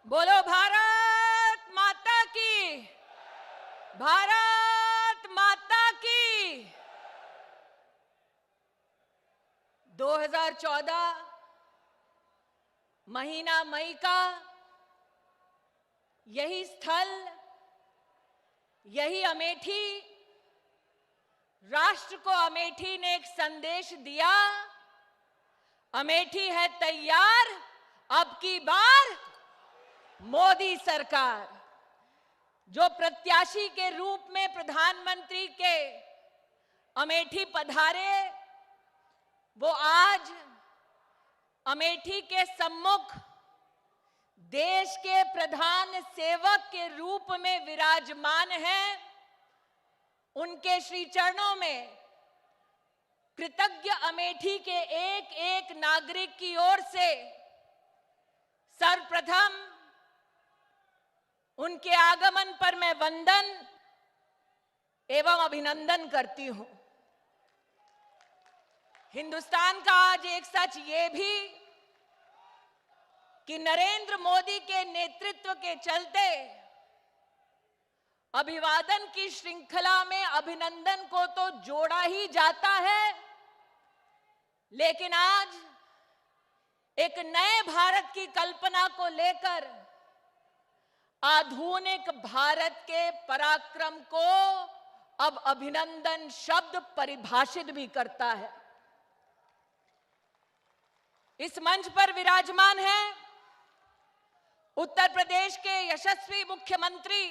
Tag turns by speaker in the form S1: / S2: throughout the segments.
S1: बोलो भारत माता की। भारत माता की। 2014 महीना मई का यही स्थल, यही अमेठी, राष्ट्र को अमेठी ने एक संदेश दिया। अमेठी है तैयार, अब की बार मोदी सरकार। जो प्रत्याशी के रूप में प्रधानमंत्री के अमेठी पधारे, वो आज अमेठी के सम्मुख देश के प्रधान सेवक के रूप में विराजमान हैं। उनके श्री चरणों में कृतज्ञ अमेठी के एक एक नागरिक की ओर से सर्वप्रथम उनके आगमन पर मैं वंदन एवं अभिनंदन करती हूं। हिंदुस्तान का आज एक सच ये भी कि नरेंद्र मोदी के नेतृत्व के चलते अभिवादन की श्रृंखला में अभिनंदन को तो जोड़ा ही जाता है, लेकिन आज एक नए भारत की कल्पना को लेकर आधुनिक भारत के पराक्रम को अब अभिनंदन शब्द परिभाषित भी करता है। इस मंच पर विराजमान हैं उत्तर प्रदेश के यशस्वी मुख्यमंत्री,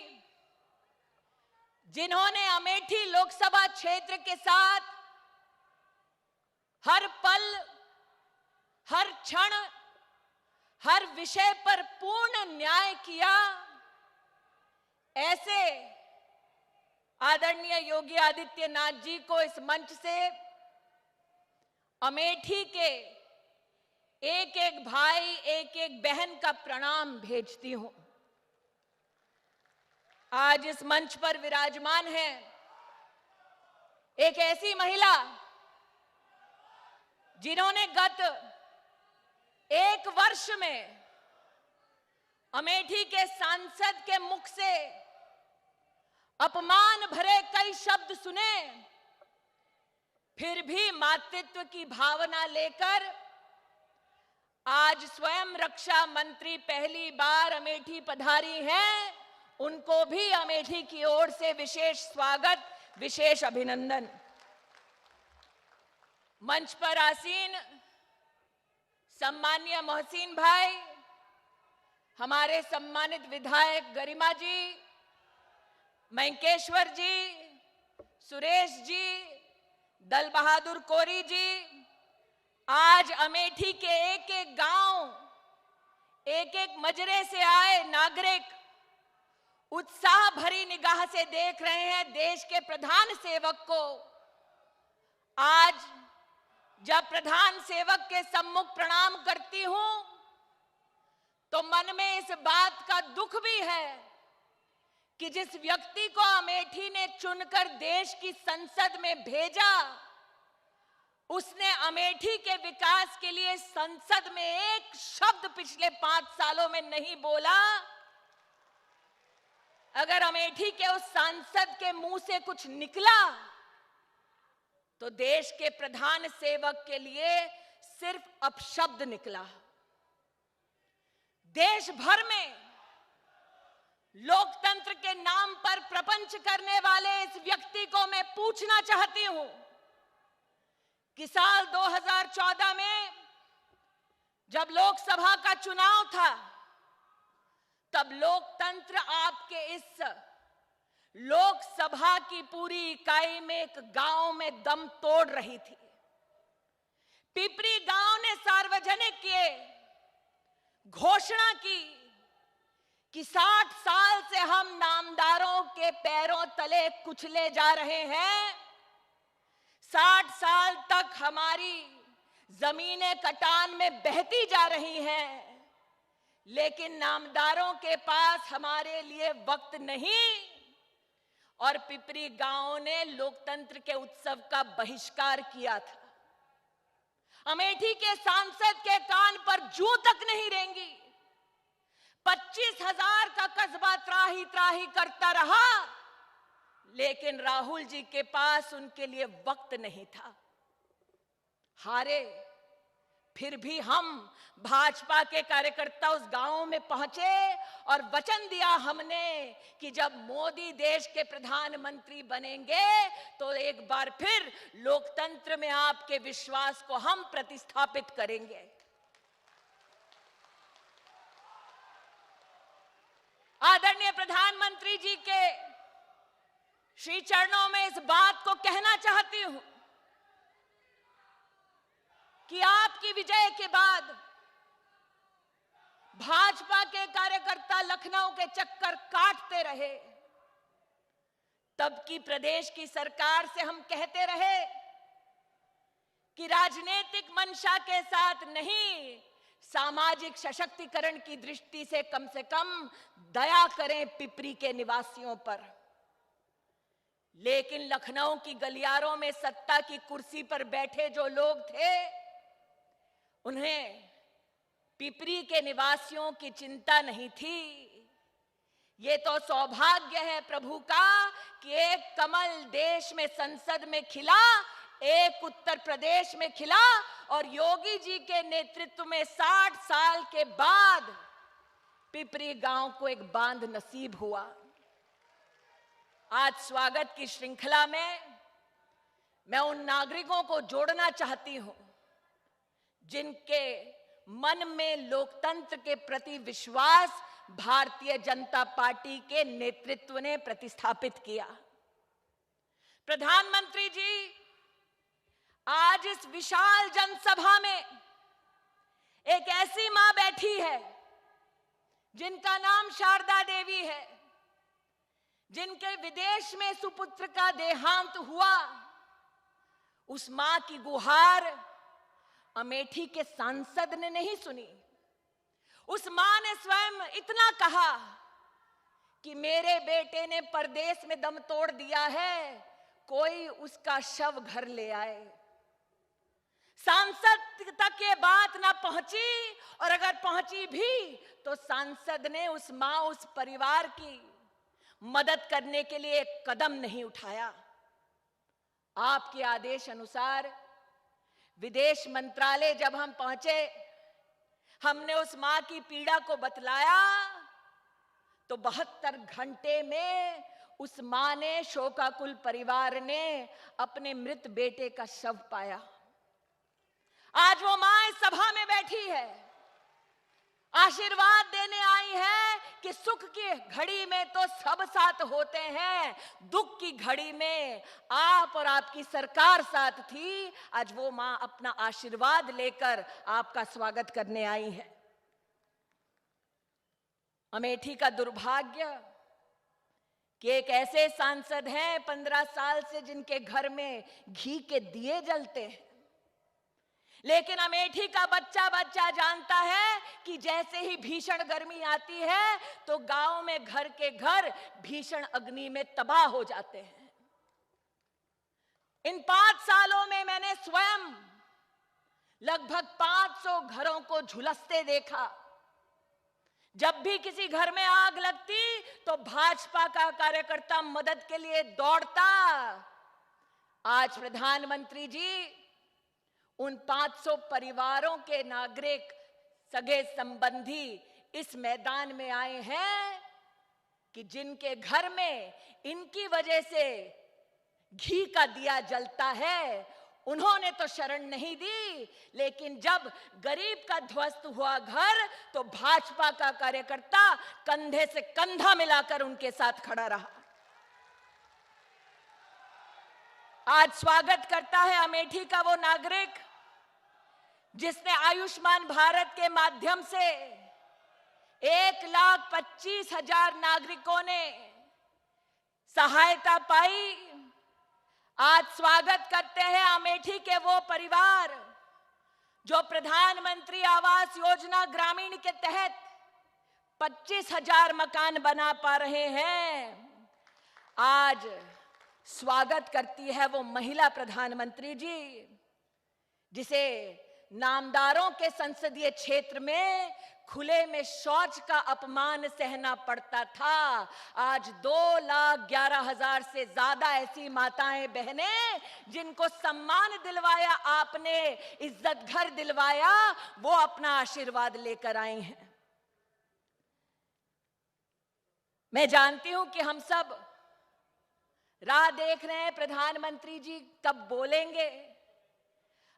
S1: जिन्होंने अमेठी लोकसभा क्षेत्र के साथ हर पल, हर क्षण, हर विषय पर पूर्ण न्याय किया। ऐसे आदरणीय योगी आदित्यनाथ जी को इस मंच से अमेठी के एक एक भाई, एक एक बहन का प्रणाम भेजती हूं। आज इस मंच पर विराजमान है एक ऐसी महिला जिन्होंने गत एक वर्ष में अमेठी के सांसद के मुख से अपमान भरे कई शब्द सुने, फिर भी मातृत्व की भावना लेकर आज स्वयं रक्षा मंत्री पहली बार अमेठी पधारी हैं। उनको भी अमेठी की ओर से विशेष स्वागत, विशेष अभिनंदन। मंच पर आसीन सम्माननीय मोहसिन भाई, हमारे सम्मानित विधायक गरिमा जी, मैंकेश्वर जी, सुरेश जी, दल बहादुर कोरी जी, आज अमेठी के एक एक गांव, एक एक मजरे से आए नागरिक उत्साह भरी निगाह से देख रहे हैं देश के प्रधान सेवक को। आज जब प्रधान सेवक के सम्मुख प्रणाम करती हूं तो मन में इस बात का दुख भी है कि जिस व्यक्ति को अमेठी ने चुनकर देश की संसद में भेजा, उसने अमेठी के विकास के लिए संसद में एक शब्द पिछले 5 सालों में नहीं बोला। अगर अमेठी के उस सांसद के मुंह से कुछ निकला तो देश के प्रधान सेवक के लिए सिर्फ अपशब्द निकला। देश भर में लोकतंत्र के नाम पर प्रपंच करने वाले इस व्यक्ति को मैं पूछना चाहती हूं कि साल 2014 में जब लोकसभा का चुनाव था, तब लोकतंत्र आपके इस लोकसभा की पूरी इकाई में एक गांव में दम तोड़ रही थी। पिपरी गांव ने सार्वजनिक किए घोषणा की कि 60 साल से हम नामदारों के पैरों तले कुचले जा रहे हैं। 60 साल तक हमारी जमीनें कटान में बहती जा रही हैं, लेकिन नामदारों के पास हमारे लिए वक्त नहीं। और पिपरी गांव ने लोकतंत्र के उत्सव का बहिष्कार किया था। अमेठी के सांसद के कान पर जूं तक नहीं रेंगी। 25,000 का कस्बा त्राही त्राही करता रहा, लेकिन राहुल जी के पास उनके लिए वक्त नहीं था। हारे, फिर भी हम भाजपा के कार्यकर्ता उस गांव में पहुंचे और वचन दिया हमने कि जब मोदी देश के प्रधानमंत्री बनेंगे तो एक बार फिर लोकतंत्र में आपके विश्वास को हम प्रतिस्थापित करेंगे। आदरणीय प्रधानमंत्री जी के श्री चरणों में इस बात को कहना चाहती हूं कि आपकी विजय के बाद भाजपा के कार्यकर्ता लखनऊ के चक्कर काटते रहे, तब की प्रदेश की सरकार से हम कहते रहे कि राजनीतिक मंशा के साथ नहीं, सामाजिक सशक्तिकरण की दृष्टि से कम दया करें पिपरी के निवासियों पर। लेकिन लखनऊ की गलियारों में सत्ता की कुर्सी पर बैठे जो लोग थे, उन्हें पिपरी के निवासियों की चिंता नहीं थी। ये तो सौभाग्य है प्रभु का कि एक कमल देश में संसद में खिला, एक उत्तर प्रदेश में खिला और योगी जी के नेतृत्व में 60 साल के बाद पिपरी गांव को एक बांध नसीब हुआ। आज स्वागत की श्रृंखला में मैं उन नागरिकों को जोड़ना चाहती हूं जिनके मन में लोकतंत्र के प्रति विश्वास भारतीय जनता पार्टी के नेतृत्व ने प्रतिस्थापित किया। प्रधानमंत्री जी आज इस विशाल जनसभा में एक ऐसी मां बैठी है जिनका नाम शारदा देवी है, जिनके विदेश में सुपुत्र का देहांत हुआ। उस मां की गुहार अमेठी के सांसद ने नहीं सुनी। उस मां ने स्वयं इतना कहा कि मेरे बेटे ने परदेश में दम तोड़ दिया है, कोई उसका शव घर ले आए। सांसद तक ये बात ना पहुंची, और अगर पहुंची भी तो सांसद ने उस मां, उस परिवार की मदद करने के लिए एक कदम नहीं उठाया। आपके आदेश अनुसार विदेश मंत्रालय जब हम पहुंचे, हमने उस मां की पीड़ा को बतलाया तो 72 घंटे में उस मां ने, शोकाकुल परिवार ने अपने मृत बेटे का शव पाया। आज वो मां इस सभा में बैठी है, आशीर्वाद देने आई है कि सुख की घड़ी में तो सब साथ होते हैं, दुख की घड़ी में आप और आपकी सरकार साथ थी। आज वो मां अपना आशीर्वाद लेकर आपका स्वागत करने आई है। अमेठी का दुर्भाग्य कि एक ऐसे सांसद हैं 15 साल से जिनके घर में घी के दिए जलते हैं, लेकिन अमेठी का बच्चा बच्चा जानता है कि जैसे ही भीषण गर्मी आती है तो गांव में घर के घर भीषण अग्नि में तबाह हो जाते हैं। इन 5 सालों में मैंने स्वयं लगभग 500 घरों को झुलसते देखा। जब भी किसी घर में आग लगती तो भाजपा का कार्यकर्ता मदद के लिए दौड़ता। आज प्रधानमंत्री जी उन 500 परिवारों के नागरिक, सगे संबंधी इस मैदान में आए हैं कि जिनके घर में इनकी वजह से घी का दिया जलता है, उन्होंने तो शरण नहीं दी, लेकिन जब गरीब का ध्वस्त हुआ घर तो भाजपा का कार्यकर्ता कंधे से कंधा मिलाकर उनके साथ खड़ा रहा। आज स्वागत करता है अमेठी का वो नागरिक जिसने आयुष्मान भारत के माध्यम से 1,25,000 नागरिकों ने सहायता पाई। आज स्वागत करते हैं अमेठी के वो परिवार जो प्रधानमंत्री आवास योजना ग्रामीण के तहत 25,000 मकान बना पा रहे हैं। आज स्वागत करती है वो महिला प्रधानमंत्री जी जिसे नामदारों के संसदीय क्षेत्र में खुले में शौच का अपमान सहना पड़ता था। आज 2,11,000 से ज्यादा ऐसी माताएं बहनें जिनको सम्मान दिलवाया आपने, इज्जत घर दिलवाया, वो अपना आशीर्वाद लेकर आई हैं। मैं जानती हूं कि हम सब राह देख रहे हैं प्रधानमंत्री जी कब बोलेंगे।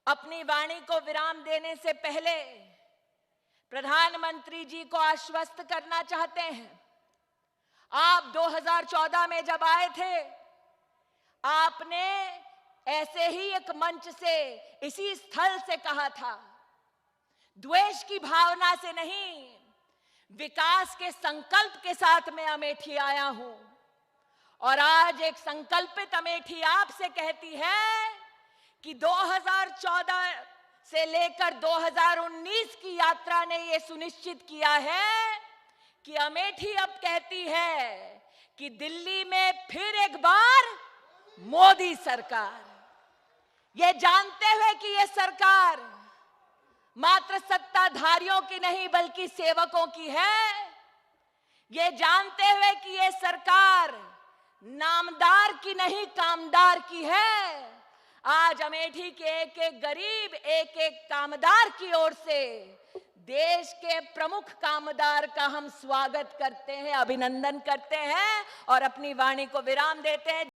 S1: अपनी वाणी को विराम देने से पहले प्रधानमंत्री जी को आश्वस्त करना चाहते हैं। आप 2014 में जब आए थे, आपने ऐसे ही एक मंच से, इसी स्थल से कहा था, द्वेष की भावना से नहीं, विकास के संकल्प के साथ मैं अमेठी आया हूं। और आज एक संकल्पित अमेठी आपसे कहती है कि 2014 से लेकर 2019 की यात्रा ने यह सुनिश्चित किया है कि अमेठी अब कहती है कि दिल्ली में फिर एक बार मोदी सरकार। ये जानते हुए कि यह सरकार मात्र सत्ताधारियों की नहीं बल्कि सेवकों की है, ये जानते हुए कि यह सरकार नामदार की नहीं कामदार की है, आज अमेठी के एक एक गरीब, एक एक कामदार की ओर से देश के प्रमुख कामदार का हम स्वागत करते हैं, अभिनंदन करते हैं और अपनी वाणी को विराम देते हैं।